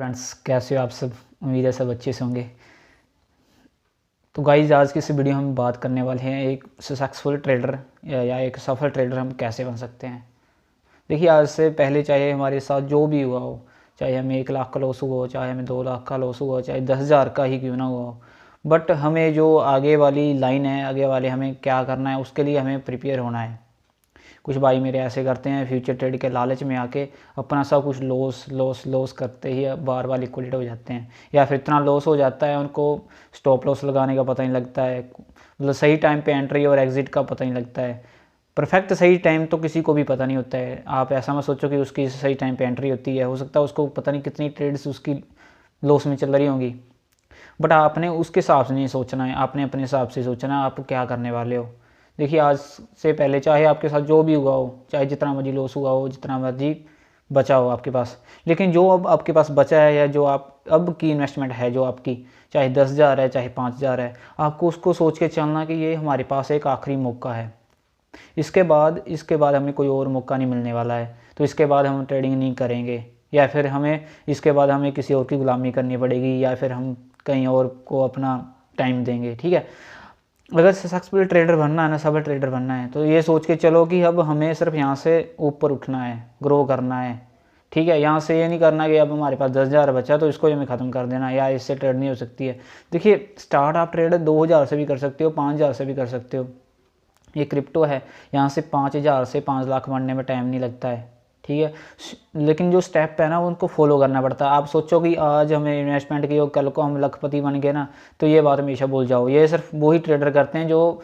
Friends, कैसे हो आप सब। उम्मीद है सब अच्छे से होंगे। तो गाइस, आज की इस वीडियो में हम बात करने वाले हैं एक सक्सेसफुल ट्रेडर या एक सफल ट्रेडर हम कैसे बन सकते हैं। देखिए, आज से पहले चाहे हमारे साथ जो भी हुआ हो, चाहे हमें 1 लाख का लॉस हुआ हो, चाहे हमें 2 लाख का लॉस हुआ हो, चाहे 10,000 का ही क्यों ना हुआ हो, बट हमें जो आगे वाली लाइन है, आगे वाले हमें क्या करना है, उसके लिए हमें प्रिपेयर होना है। कुछ भाई मेरे ऐसे करते हैं, फ्यूचर ट्रेड के लालच में आके अपना सब कुछ लॉस लॉस लॉस करते ही बार बार लिक्विडेट हो जाते हैं, या फिर इतना लॉस हो जाता है उनको स्टॉप लॉस लगाने का पता नहीं लगता है, मतलब सही टाइम पे एंट्री और एग्ज़िट का पता नहीं लगता है। परफेक्ट सही टाइम तो किसी को भी पता नहीं होता है। आप ऐसा मत सोचो कि उसकी सही टाइम पे एंट्री होती है, हो सकता है उसको पता नहीं कितनी ट्रेड्स उसकी लॉस में चल रही होंगी, बट आपने उसके हिसाब से नहीं सोचना है, आपने अपने हिसाब से सोचना है आप क्या करने वाले हो। देखिए, आज से पहले चाहे आपके साथ जो भी हुआ हो, चाहे जितना मर्जी लॉस हुआ हो, जितना मर्जी बचा हो आपके पास, लेकिन जो अब आपके पास बचा है या जो आप अब की इन्वेस्टमेंट है जो आपकी, चाहे 10,000 है चाहे 5,000 है, आपको उसको सोच के चलना कि ये हमारे पास एक आखिरी मौका है। इसके बाद हमें कोई और मौका नहीं मिलने वाला है, तो इसके बाद हम ट्रेडिंग नहीं करेंगे, या फिर हमें इसके बाद हमें किसी और की गुलामी करनी पड़ेगी, या फिर हम कहीं और को अपना टाइम देंगे। ठीक है, अगर सक्सेसफुल ट्रेडर बनना है ना, सफल ट्रेडर बनना है, तो ये सोच के चलो कि अब हमें सिर्फ यहाँ से ऊपर उठना है, ग्रो करना है। ठीक है, यहाँ से ये नहीं करना कि अब हमारे पास 10,000 बचा तो इसको हमें ख़त्म कर देना, या इससे ट्रेड नहीं हो सकती है। देखिए, स्टार्ट आप ट्रेड 2,000 से भी कर सकते हो, 5,000 से भी कर सकते हो। ये क्रिप्टो है, यहाँ से 5,000 से 5 लाख बनने में टाइम नहीं लगता है। ठीक है, लेकिन जो स्टेप है ना उनको फॉलो करना पड़ता है। आप सोचो कि आज हमें इन्वेस्टमेंट की और कल को हम लखपति बन गए ना, तो ये बात हमेशा भूल जाओ। ये सिर्फ वही ट्रेडर करते हैं जो,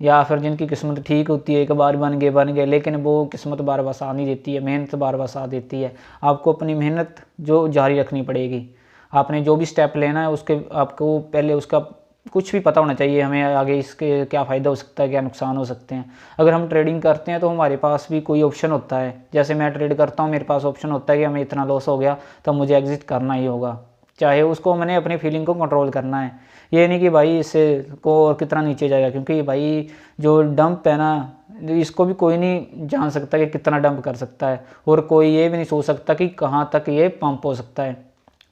या फिर जिनकी किस्मत ठीक होती है, एक बार बन गए, लेकिन वो किस्मत बार बार साथ नहीं देती है, मेहनत बार बार साथ देती है। आपको अपनी मेहनत जो जारी रखनी पड़ेगी। आपने जो भी स्टेप लेना है उसके आपको पहले उसका कुछ भी पता होना चाहिए, हमें आगे इसके क्या फ़ायदा हो सकता है, क्या नुकसान हो सकते हैं। अगर हम ट्रेडिंग करते हैं तो हमारे पास भी कोई ऑप्शन होता है। जैसे मैं ट्रेड करता हूँ, मेरे पास ऑप्शन होता है कि हमें इतना लॉस हो गया तो मुझे एग्ज़िट करना ही होगा, चाहे उसको मैंने अपनी फीलिंग को कंट्रोल करना है। ये नहीं कि भाई इससे को और कितना नीचे जाएगा, क्योंकि भाई जो डंप है ना, इसको भी कोई नहीं जान सकता कि कितना डंप कर सकता है, और कोई ये भी नहीं सोच सकता कि कहाँ तक ये पंप हो सकता है।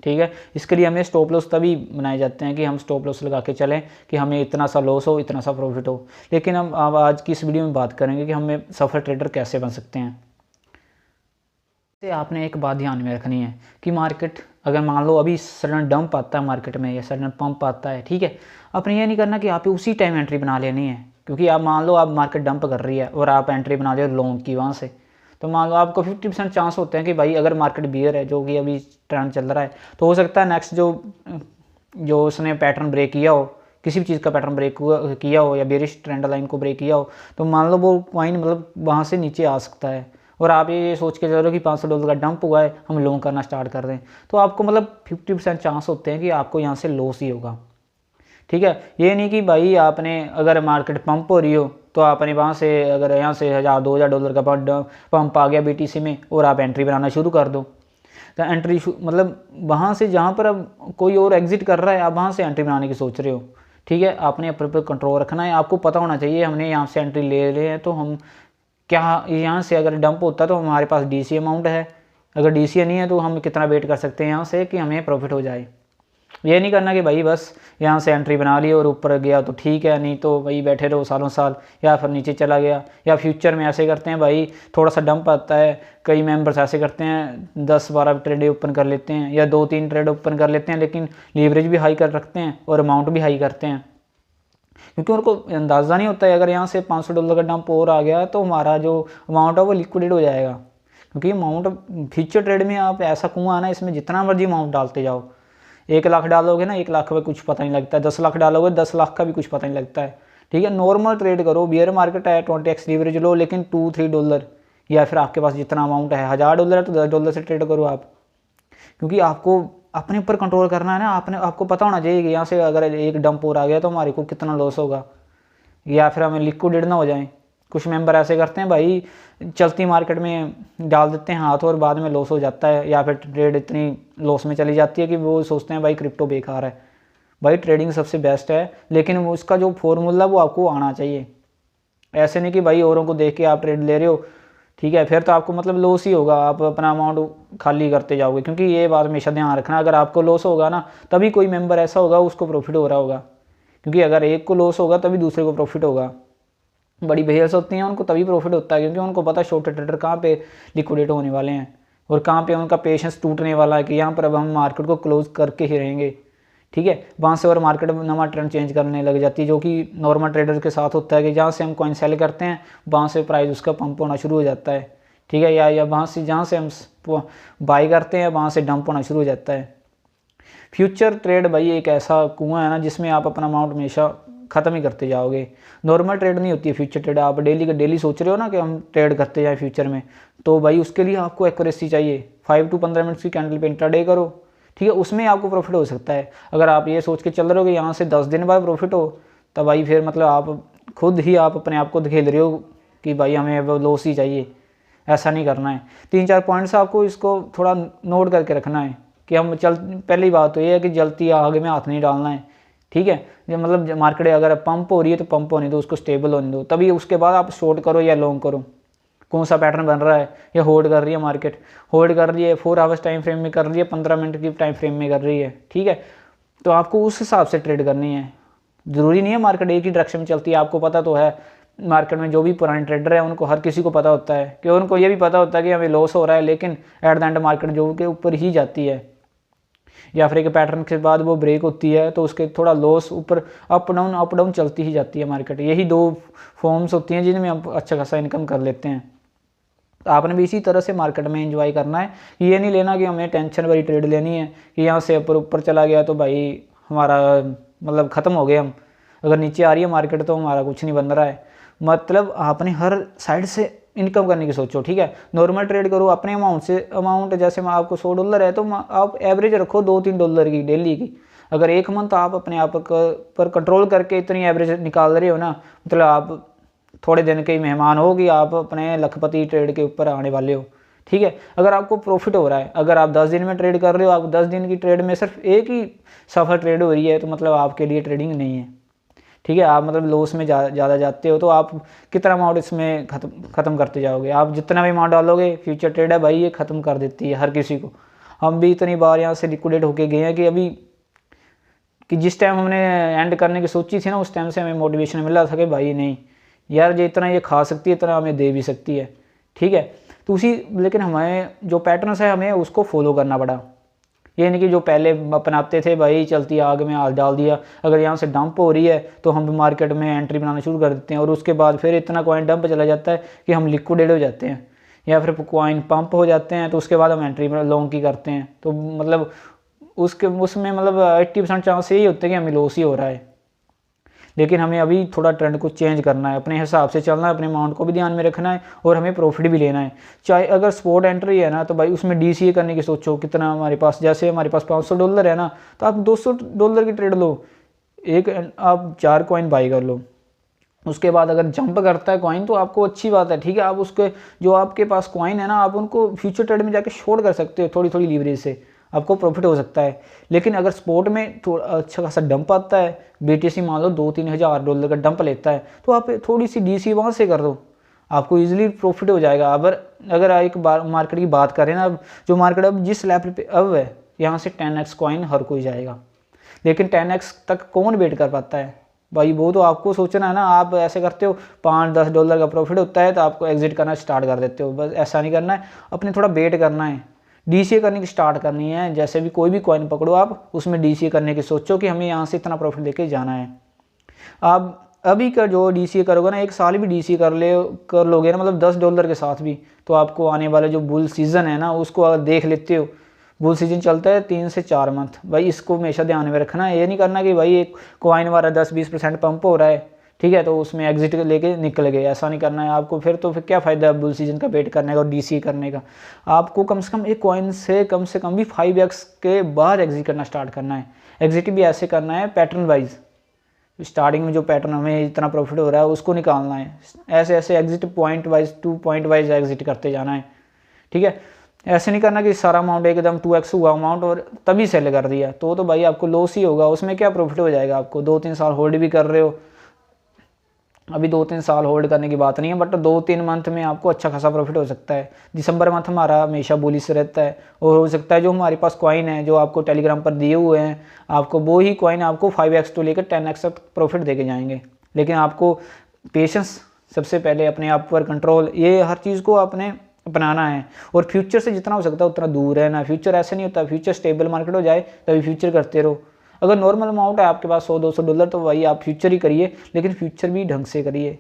ठीक है, इसके लिए हमें स्टॉप लॉस तभी बनाए जाते हैं कि हम स्टॉप लॉस लगा के चलें कि हमें इतना सा लॉस हो, इतना सा प्रॉफिट हो। लेकिन हम अब आज की इस वीडियो में बात करेंगे कि हमें सफल ट्रेडर कैसे बन सकते हैं। तो आपने एक बात ध्यान में रखनी है कि मार्केट, अगर मान लो अभी सडन डंप आता है मार्केट में या सडन पंप आता है, ठीक है, आपने ये नहीं करना कि आप उसी टाइम एंट्री बना लेनी है। क्योंकि आप मान लो आप मार्केट डंप कर रही है और आप एंट्री बना रहे हो लॉन्ग की वहाँ से, तो मान लो आपको 50% चांस होते हैं कि भाई अगर मार्केट बियर है, जो कि अभी ट्रेंड चल रहा है, तो हो सकता है नेक्स्ट जो जो उसने पैटर्न ब्रेक किया हो, किसी भी चीज़ का पैटर्न ब्रेक किया हो या बेरिश ट्रेंड लाइन को ब्रेक किया हो, तो मान लो वो कॉइन मतलब वहाँ से नीचे आ सकता है, और आप ये सोच के चलो कि $500 का डंप हुआ है, हम लॉन्ग करना स्टार्ट कर दें, तो आपको मतलब 50% चांस होते हैं कि आपको यहाँ से लॉस ही होगा। ठीक है, ये नहीं कि भाई आपने अगर मार्केट पंप हो रही हो तो आपने वहाँ से अगर यहाँ से $1,000-2,000 का पंप आ गया BTC में और आप एंट्री बनाना शुरू कर दो, तो एंट्री मतलब वहाँ से जहाँ पर अब कोई और एग्जिट कर रहा है, आप वहाँ से एंट्री बनाने की सोच रहे हो। ठीक है, आपने अपने पर कंट्रोल रखना है। आपको पता होना चाहिए हमने यहाँ से एंट्री ले रहे हैं तो हम क्या, यहाँ से अगर डंप होता है तो हमारे पास DCA अमाउंट है, अगर DCA नहीं है तो हम कितना वेट कर सकते हैं यहाँ से कि हमें प्रॉफिट हो जाए। ये नहीं करना कि भाई बस यहाँ से एंट्री बना ली और ऊपर गया तो ठीक है, नहीं तो भाई बैठे रहो सालों साल, या फिर नीचे चला गया। या फ्यूचर में ऐसे करते हैं भाई, थोड़ा सा डंप आता है, कई मेंबर्स ऐसे करते हैं 10-12 ट्रेड ओपन कर लेते हैं या 2-3 ट्रेड ओपन कर लेते हैं, लेकिन लीवरेज भी हाई कर रखते हैं और अमाउंट भी हाई करते हैं, क्योंकि उनको अंदाज़ा नहीं होता है अगर यहाँ से $500 का डंप और आ गया तो हमारा जो अमाउंट है वो लिक्विडेट हो जाएगा। क्योंकि अमाउंट फ्यूचर ट्रेड में आप ऐसा कुआं ना, इसमें जितना मर्जी अमाउंट डालते जाओ, 1 लाख डालोगे ना, 1 लाख का कुछ पता नहीं लगता है, 10 लाख डालोगे 10 लाख का भी कुछ पता नहीं लगता है। ठीक है, नॉर्मल ट्रेड करो, बियर मार्केट है, 20x लीवरेज लो, लेकिन $2-3, या फिर आपके पास जितना अमाउंट है, $1,000 है तो $10 से ट्रेड करो आप। क्योंकि आपको अपने ऊपर कंट्रोल करना है ना, आपको पता होना चाहिए कि यहाँ से अगर एक डंप और आ गया तो हमारे को कितना लॉस होगा, या फिर हमें लिक्विडेट ना हो जाए। कुछ मेंबर ऐसे करते हैं भाई, चलती मार्केट में डाल देते हैं हाथ और बाद में लॉस हो जाता है, या फिर ट्रेड इतनी लॉस में चली जाती है कि वो सोचते हैं भाई क्रिप्टो बेकार है। भाई ट्रेडिंग सबसे बेस्ट है, लेकिन वो उसका जो फॉर्मूला वो आपको आना चाहिए। ऐसे नहीं कि भाई औरों को देख के आप ट्रेड ले रहे हो, ठीक है, फिर तो आपको मतलब लॉस ही होगा, आप अपना अमाउंट खाली करते जाओगे। क्योंकि ये बात हमेशा ध्यान रखना, अगर आपको लॉस होगा ना तभी कोई मेंबर ऐसा होगा उसको प्रॉफिट हो रहा होगा, क्योंकि अगर एक को लॉस होगा तभी दूसरे को प्रॉफिट होगा। बड़ी भेल्स होती हैं उनको तभी प्रॉफिट होता है, क्योंकि उनको पता है छोटे ट्रेडर कहाँ पे लिक्विडेट होने वाले हैं और कहाँ पे उनका पेशेंस टूटने वाला है कि यहाँ पर अब हम मार्केट को क्लोज करके ही रहेंगे। ठीक है, वहाँ से और मार्केट में नवा ट्रेंड चेंज करने लग जाती है, जो कि नॉर्मल ट्रेडर के साथ होता है कि जहाँ से हम कॉइन सेल करते हैं वहाँ से प्राइस उसका पंप होना शुरू हो जाता है। ठीक है, या वहाँ से जहाँ से हम बाई करते हैं वहाँ से डंप होना शुरू हो जाता है। फ्यूचर ट्रेड भाई एक ऐसा कुआं है ना जिसमें आप अपना अमाउंट हमेशा ख़त्म ही करते जाओगे। नॉर्मल ट्रेड नहीं होती है फ्यूचर ट्रेड। आप डेली का डेली सोच रहे हो ना कि हम ट्रेड करते जाएं फ्यूचर में, तो भाई उसके लिए आपको एक्यूरेसी चाहिए। 5 to 15 मिनट्स की कैंडल पे इंट्राडे करो, ठीक है, उसमें आपको प्रॉफिट हो सकता है। अगर आप ये सोच के चल रहे हो कि यहाँ से 10 दिन बाद प्रॉफिट हो, तब भाई फिर मतलब आप खुद ही आप अपने आप को धकेल रहे हो कि भाई हमें वो लॉस ही चाहिए। ऐसा नहीं करना है। 3-4 पॉइंट्स आपको इसको थोड़ा नोट करके रखना है कि हम पहली बात तो ये है कि जलती आग में हाथ नहीं डालना है। ठीक है, जब मतलब मार्केट अगर पंप हो रही है तो पंप होने दो, उसको स्टेबल होने दो, तभी उसके बाद आप शॉर्ट करो या लॉन्ग करो। कौन सा पैटर्न बन रहा है, या होल्ड कर रही है मार्केट, होल्ड कर रही है 4 आवर्स टाइम फ्रेम में कर रही है, 15 मिनट की टाइम फ्रेम में कर रही है। ठीक है, तो आपको उस हिसाब से ट्रेड करनी है। ज़रूरी नहीं है मार्केट एक ही डायरेक्शन में चलती है। आपको पता तो है मार्केट में जो भी पुराने ट्रेडर हैं उनको हर किसी को पता होता है कि उनको ये भी पता होता है कि हमें लॉस हो रहा है, लेकिन एट द एंड मार्केट जो के ऊपर ही जाती है, या फिर एक पैटर्न के बाद वो ब्रेक होती है तो उसके थोड़ा लॉस ऊपर अप डाउन चलती ही जाती है मार्केट। यही 2 फॉर्म्स होती हैं जिनमें हम अच्छा खासा इनकम कर लेते हैं। तो आपने भी इसी तरह से मार्केट में एंजॉय करना है। ये नहीं लेना कि हमें टेंशन वाली ट्रेड लेनी है कि यहाँ से ऊपर चला गया तो भाई हमारा मतलब ख़त्म हो गया हम, अगर नीचे आ रही है मार्केट तो हमारा कुछ नहीं बन रहा है। मतलब आपने हर साइड से इनकम करने की सोचो। ठीक है, नॉर्मल ट्रेड करो अपने अमाउंट से। अमाउंट जैसे मैं आपको $100 है तो आप एवरेज रखो $2-3 की डेली की। अगर एक मंथ आप अपने आप पर कंट्रोल करके इतनी एवरेज निकाल रहे हो ना, मतलब आप थोड़े दिन के मेहमान हो कि आप अपने लखपति ट्रेड के ऊपर आने वाले हो। ठीक है, अगर आपको प्रॉफिट हो रहा है, अगर आप 10 दिन में ट्रेड कर रहे हो, आप 10 दिन की ट्रेड में सिर्फ एक ही सफल ट्रेड हो रही है, तो मतलब आपके लिए ट्रेडिंग नहीं है। ठीक है, आप मतलब लॉस में ज़्यादा जाते हो तो आप कितना अमाउंट इसमें ख़त्म करते जाओगे। आप जितना भी अमाउंट डालोगे, फ्यूचर ट्रेड है भाई ये ख़त्म कर देती है हर किसी को। हम भी इतनी बार यहाँ से लिक्विडेट होके गए हैं कि अभी कि जिस टाइम हमने एंड करने की सोची थी ना, उस टाइम से हमें मोटिवेशन मिला था कि भाई नहीं यार ये इतना ये खा सकती है, इतना हमें दे भी सकती है। ठीक है, तो उसी लेकिन हमें जो पैटर्न्स है हमें उसको फॉलो करना पड़ा। ये नहीं कि जो पहले अपनाते थे भाई चलती आग में हाथ डाल दिया, अगर यहाँ से डंप हो रही है तो हम मार्केट में एंट्री बनाना शुरू कर देते हैं और उसके बाद फिर इतना कॉइन डंप चला जाता है कि हम लिक्विडेट हो जाते हैं, या फिर कॉइन पंप हो जाते हैं तो उसके बाद हम एंट्री लॉन्ग की करते हैं। तो मतलब उसमें मतलब 80% चांस यही होते हैं कि हमें लॉस ही हो रहा है। लेकिन हमें अभी थोड़ा ट्रेंड को चेंज करना है, अपने हिसाब से चलना है, अपने अमाउंट को भी ध्यान में रखना है और हमें प्रॉफिट भी लेना है। चाहे अगर स्पॉट एंट्री है ना तो भाई उसमें DCA करने की सोचो कितना हमारे पास, जैसे हमारे पास $500 है ना तो आप $200 की ट्रेड लो, एक आप 4 कॉइन बाई कर लो। उसके बाद अगर जंप करता है कॉइन तो आपको अच्छी बात है। ठीक है, आप उसके जो आपके पास कॉइन है ना आप उनको फ्यूचर ट्रेड में जाके शॉर्ट कर सकते हो, थोड़ी थोड़ी लीवरेज से आपको प्रॉफिट हो सकता है। लेकिन अगर स्पॉट में थोड़ा अच्छा खासा डंप आता है, BTC मान लो $2-3 हज़ार का डंप लेता है, तो आप थोड़ी सी DC वहाँ से कर दो, आपको इजीली प्रॉफिट हो जाएगा। अगर एक बार मार्केट की बात करें ना, जो मार्केट अब जिस लेवल पे अब है, यहाँ से 10x कॉइन हर कोई जाएगा, लेकिन 10x तक कौन वेट कर पाता है भाई? वो तो आपको सोचना है ना। आप ऐसे करते हो $5-10 का प्रॉफिट होता है तो आपको एग्जिट करना स्टार्ट कर देते हो। बस ऐसा नहीं करना है, अपने थोड़ा वेट करना है, DCA करने की स्टार्ट करनी है। जैसे भी कोई भी कॉइन पकड़ो आप उसमें DCA करने की सोचो कि हमें यहाँ से इतना प्रॉफिट लेके जाना है। आप अभी का जो DCA करोगे ना, 1 साल भी DCA कर लोगे ना, मतलब $10 के साथ भी, तो आपको आने वाले जो बुल सीज़न है ना उसको अगर देख लेते हो, बुल सीजन चलता है 3 से 4 मंथ, भाई इसको हमेशा ध्यान में रखना है। ये नहीं करना कि भाई एक कॉइन वाला 10-20% पंप हो रहा है, ठीक है, तो उसमें एग्जिट लेके निकल गए, ऐसा नहीं करना है आपको। फिर तो फिर क्या फ़ायदा है बुल सीजन का वेट करने का और DCA करने का? आपको कम से कम एक कॉइन से कम भी 5x के बाद एग्जिट करना स्टार्ट करना है। एग्जिट भी ऐसे करना है पैटर्न वाइज, स्टार्टिंग में जो पैटर्न हमें इतना प्रॉफिट हो रहा है उसको निकालना है, ऐसे ऐसे exit point wise 2 point wise exit करते जाना है। ठीक है, ऐसे नहीं करना कि सारा अमाउंट एकदम 2x हुआ अमाउंट और तभी सेल कर दिया, तो भाई आपको लॉस ही होगा। उसमें क्या प्रॉफिट हो जाएगा? आपको 2-3 साल होल्ड भी कर रहे हो, अभी 2-3 साल होल्ड करने की बात नहीं है, बट 2-3 मंथ में आपको अच्छा खासा प्रॉफिट हो सकता है। दिसंबर मंथ हमारा हमेशा बुलिश रहता है, और हो सकता है जो हमारे पास कॉइन है जो आपको टेलीग्राम पर दिए हुए हैं, आपको वो ही कॉइन आपको 5x to लेकर 10x तक प्रॉफिट देके जाएंगे। लेकिन आपको पेशेंस सबसे पहले, अपने आप पर कंट्रोल, ये हर चीज़ को आपने अपनाना है। और फ्यूचर से जितना हो सकता है उतना दूर रहना। फ्यूचर ऐसे नहीं होता, फ्यूचर स्टेबल मार्केट हो जाए तभी फ्यूचर करते रहो। अगर नॉर्मल अमाउंट है आपके पास $100-200 तो भाई आप फ्यूचर ही करिए, लेकिन फ्यूचर भी ढंग से करिए।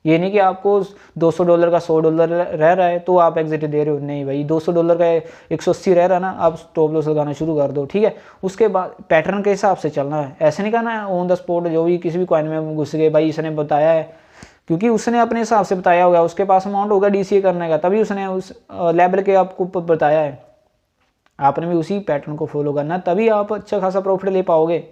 ये नहीं कि आपको $200 का $100 रह रहा है तो आप एग्जिट दे रहे हो, नहीं भाई। $200 का 180 रह रहा है ना, आप स्टॉप लॉस लगाना शुरू कर दो, ठीक है। उसके बाद पैटर्न के हिसाब से चलना है, ऐसे नहीं करना है ऑन द स्पॉट जो भी किसी भी कॉइन में घुस गए, भाई इसने बताया है, क्योंकि उसने अपने हिसाब से बताया होगा, उसके पास अमाउंट होगा DCA करने का, तभी उसने उस लेवल के आपको बताया है। आपने भी उसी पैटर्न को फॉलो करना, तभी आप अच्छा खासा प्रॉफिट ले पाओगे।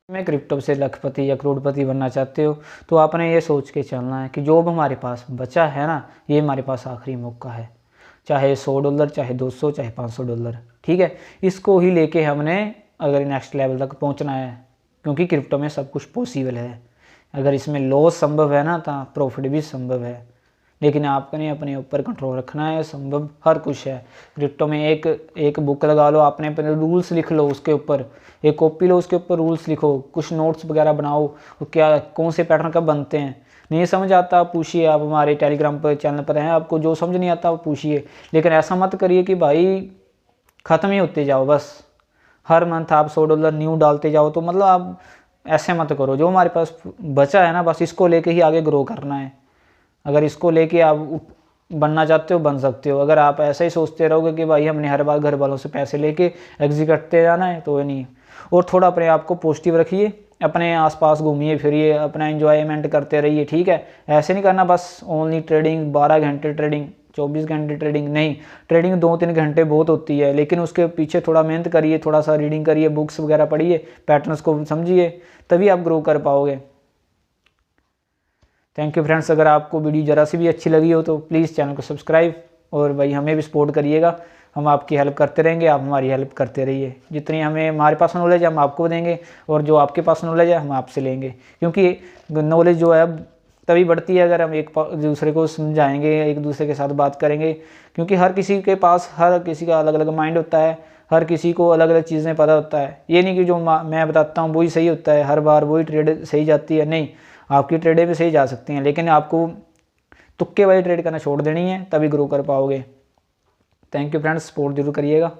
में क्रिप्टो से लखपति या करोड़पति बनना चाहते हो तो आपने ये सोच के चलना है कि जो अब हमारे पास बचा है ना, ये हमारे पास आखिरी मौका है। चाहे $100, चाहे 200, चाहे $500, ठीक है। इसको ही लेके हमने अगर नेक्स्ट लेवल तक पहुंचना है, क्योंकि क्रिप्टो में सब कुछ पॉसिबल है। अगर इसमें लॉस संभव है ना, तो प्रॉफिट भी संभव है। लेकिन आपने अपने ऊपर कंट्रोल रखना है, संभव हर कुछ है क्रिप्टो में। एक बुक लगा लो, आपने अपने रूल्स लिख लो, उसके ऊपर एक कॉपी लो, उसके ऊपर रूल्स लिखो, कुछ नोट्स वगैरह बनाओ, क्या कौन से पैटर्न कब बनते हैं। नहीं समझ आता आप पूछिए, आप हमारे टेलीग्राम पर चैनल पर हैं, आपको जो समझ नहीं आता आप पूछिए। लेकिन ऐसा मत करिए कि भाई ख़त्म ही होते जाओ, बस हर मंथ आप $100 न्यू डालते जाओ। तो मतलब आप ऐसे मत करो। जो हमारे पास बचा है ना, बस इसको लेके ही आगे ग्रो करना है। अगर इसको लेके आप बनना चाहते हो बन सकते हो। अगर आप ऐसा ही सोचते रहोगे कि भाई हमने हर बार घर वालों से पैसे लेके एग्जिट करते जाना है, तो नहीं। और थोड़ा अपने आप को पॉजिटिव रखिए, अपने आसपास घूमिए फिरिए, अपना एंजॉयमेंट करते रहिए, ठीक है। ऐसे नहीं करना बस ओनली ट्रेडिंग, 12 घंटे ट्रेडिंग, 24 घंटे ट्रेडिंग नहीं। ट्रेडिंग 2-3 घंटे बहुत होती है, लेकिन उसके पीछे थोड़ा मेहनत करिए, थोड़ा सा रीडिंग करिए, बुक्स वगैरह पढ़िए, पैटर्न्स को समझिए, तभी आप ग्रो कर पाओगे। Thank you friends. अगर आपको वीडियो ज़रा सी भी अच्छी लगी हो तो प्लीज़ चैनल को सब्सक्राइब, और भाई हमें भी सपोर्ट करिएगा। हम आपकी हेल्प करते रहेंगे, आप हमारी हेल्प करते रहिए। जितनी हमारे पास नॉलेज है हम आपको देंगे, और जो आपके पास नॉलेज है हम आपसे लेंगे। क्योंकि नॉलेज जो है तभी बढ़ती है अगर हम एक दूसरे को समझाएंगे, एक दूसरे के साथ बात करेंगे। क्योंकि हर किसी के पास, हर किसी का अलग अलग माइंड होता है, हर किसी को अलग अलग चीज़ें पता होता है। ये नहीं कि जो मैं बताता हूँ वही सही होता है, हर बार वही ट्रेड सही जाती है, नहीं। आपकी ट्रेडें भी सही जा सकती हैं, लेकिन आपको तुक्के वाली ट्रेड करना छोड़ देनी है, तभी ग्रो कर पाओगे। थैंक यू फ्रेंड्स, सपोर्ट जरूर करिएगा।